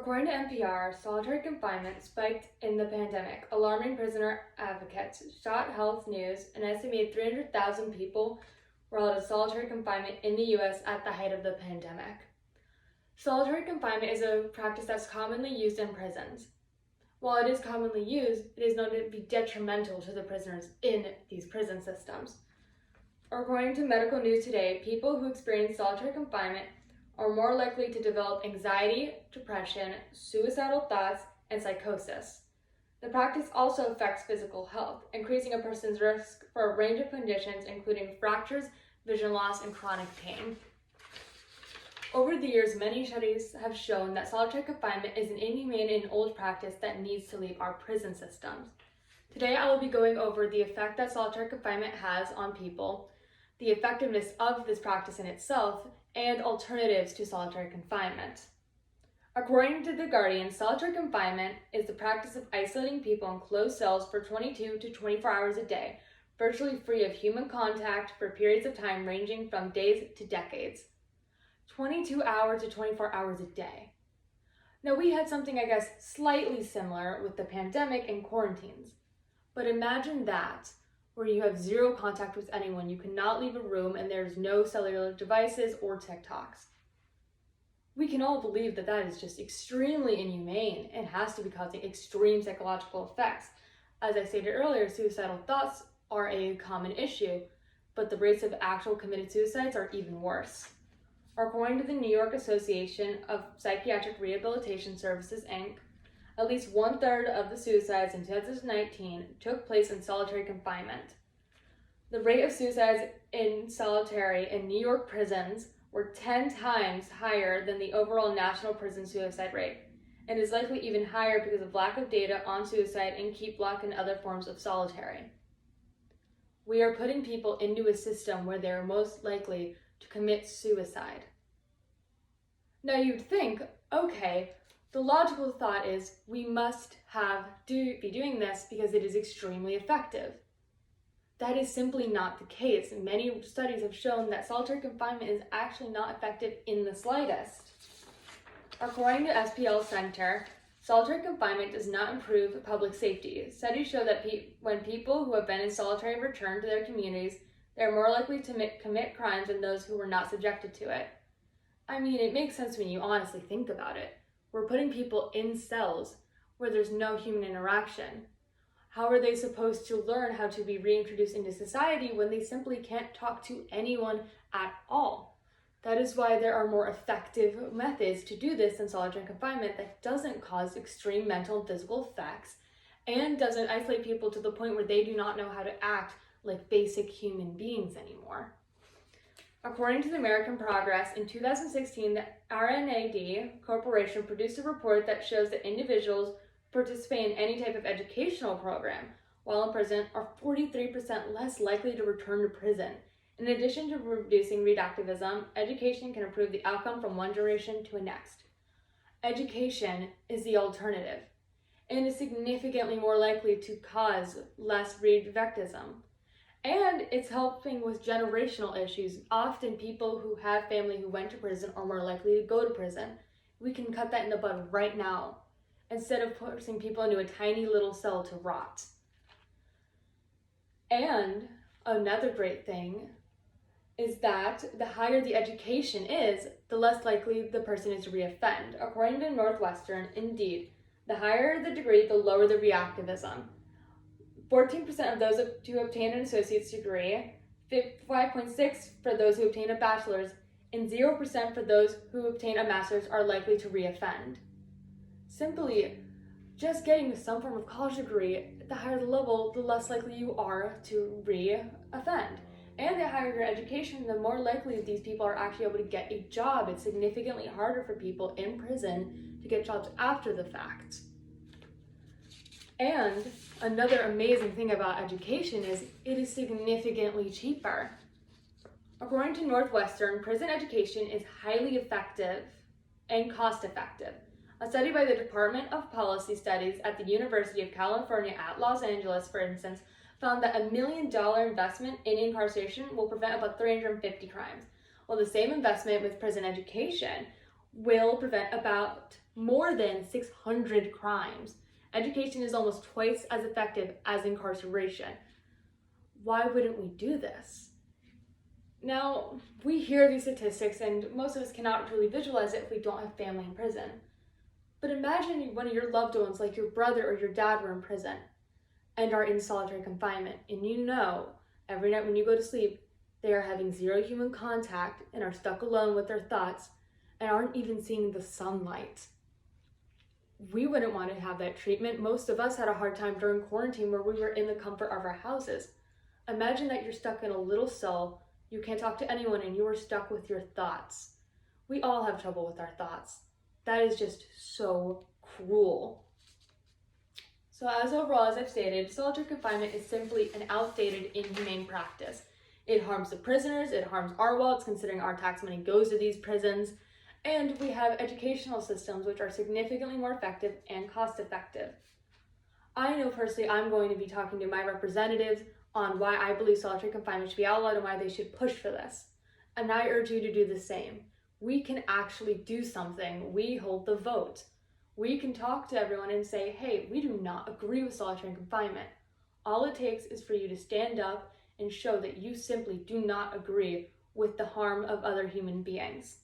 According to NPR, solitary confinement spiked in the pandemic, alarming prisoner advocates. Shot Health News, an estimated 300,000 people were held in solitary confinement in the U.S. at the height of the pandemic. Solitary confinement is a practice that's commonly used in prisons. While it is commonly used, it is known to be detrimental to the prisoners in these prison systems. According to Medical News Today, people who experience solitary confinement are more likely to develop anxiety, depression, suicidal thoughts, and psychosis. The practice also affects physical health, increasing a person's risk for a range of conditions, including fractures, vision loss, and chronic pain. Over the years, many studies have shown that solitary confinement is an inhumane and old practice that needs to leave our prison systems. Today, I will be going over the effect that solitary confinement has on people, the effectiveness of this practice in itself, and alternatives to solitary confinement. According to The Guardian, solitary confinement is the practice of isolating people in closed cells for 22 to 24 hours a day, virtually free of human contact for periods of time ranging from days to decades. 22 hours to 24 hours a day. Now, we had something, I guess, slightly similar with the pandemic and quarantines. But imagine that, where you have zero contact with anyone, you cannot leave a room, and there's no cellular devices or TikToks. We can all believe that that is just extremely inhumane and has to be causing extreme psychological effects. As I stated earlier, suicidal thoughts are a common issue, but the rates of actual committed suicides are even worse. According to the New York Association of Psychiatric Rehabilitation Services, Inc., at least 1/3 of the suicides in 2019 took place in solitary confinement. The rate of suicides in solitary in New York prisons were 10 times higher than the overall national prison suicide rate, and is likely even higher because of lack of data on suicide in keep block and other forms of solitary. We are putting people into a system where they are most likely to commit suicide. Now you'd think, okay, the logical thought is we must be doing this because it is extremely effective. That is simply not the case. Many studies have shown that solitary confinement is actually not effective in the slightest. According to SPL Center, solitary confinement does not improve public safety. Studies show that when people who have been in solitary return to their communities, they are more likely to commit crimes than those who were not subjected to it. I mean, it makes sense when you honestly think about it. We're putting people in cells where there's no human interaction. How are they supposed to learn how to be reintroduced into society when they simply can't talk to anyone at all? That is why there are more effective methods to do this than solitary confinement that doesn't cause extreme mental and physical effects and doesn't isolate people to the point where they do not know how to act like basic human beings anymore. According to the American Progress, in 2016, the RNAD Corporation produced a report that shows that individuals who participate in any type of educational program while in prison are 43% less likely to return to prison. In addition to reducing recidivism, education can improve the outcome from one generation to the next. Education is the alternative and is significantly more likely to cause less recidivism. And it's helping with generational issues. Often people who have family who went to prison are more likely to go to prison. We can cut that in the bud right now, instead of forcing people into a tiny little cell to rot. And another great thing is that the higher the education is, the less likely the person is to reoffend. According to Northwestern, indeed, the higher the degree, the lower the reactivism. 14% of those who obtain an associate's degree, 5.6% for those who obtain a bachelor's, and 0% for those who obtain a master's are likely to reoffend. Simply, just getting some form of college degree, the higher the level, the less likely you are to reoffend. And the higher your education, the more likely these people are actually able to get a job. It's significantly harder for people in prison to get jobs after the fact. And another amazing thing about education is it is significantly cheaper. According to Northwestern, prison education is highly effective and cost-effective. A study by the Department of Policy Studies at the University of California at Los Angeles, for instance, found that $1 million investment in incarceration will prevent about 350 crimes, while the same investment with prison education will prevent about more than 600 crimes. Education is almost twice as effective as incarceration. Why wouldn't we do this? Now, we hear these statistics and most of us cannot really visualize it if we don't have family in prison. But imagine one of your loved ones, like your brother or your dad, were in prison and are in solitary confinement, and you know every night when you go to sleep, they are having zero human contact and are stuck alone with their thoughts and aren't even seeing the sunlight. We wouldn't want to have that treatment. Most of us had a hard time during quarantine where we were in the comfort of our houses. Imagine that you're stuck in a little cell, you can't talk to anyone, and you are stuck with your thoughts. We all have trouble with our thoughts. That is just so cruel. So as I've stated, solitary confinement is simply an outdated, inhumane practice. It harms the prisoners, it harms our wallets considering our tax money goes to these prisons, and we have educational systems which are significantly more effective and cost effective. I know personally I'm going to be talking to my representatives on why I believe solitary confinement should be outlawed and why they should push for this. And I urge you to do the same. We can actually do something. We hold the vote. We can talk to everyone and say, hey, we do not agree with solitary confinement. All it takes is for you to stand up and show that you simply do not agree with the harm of other human beings.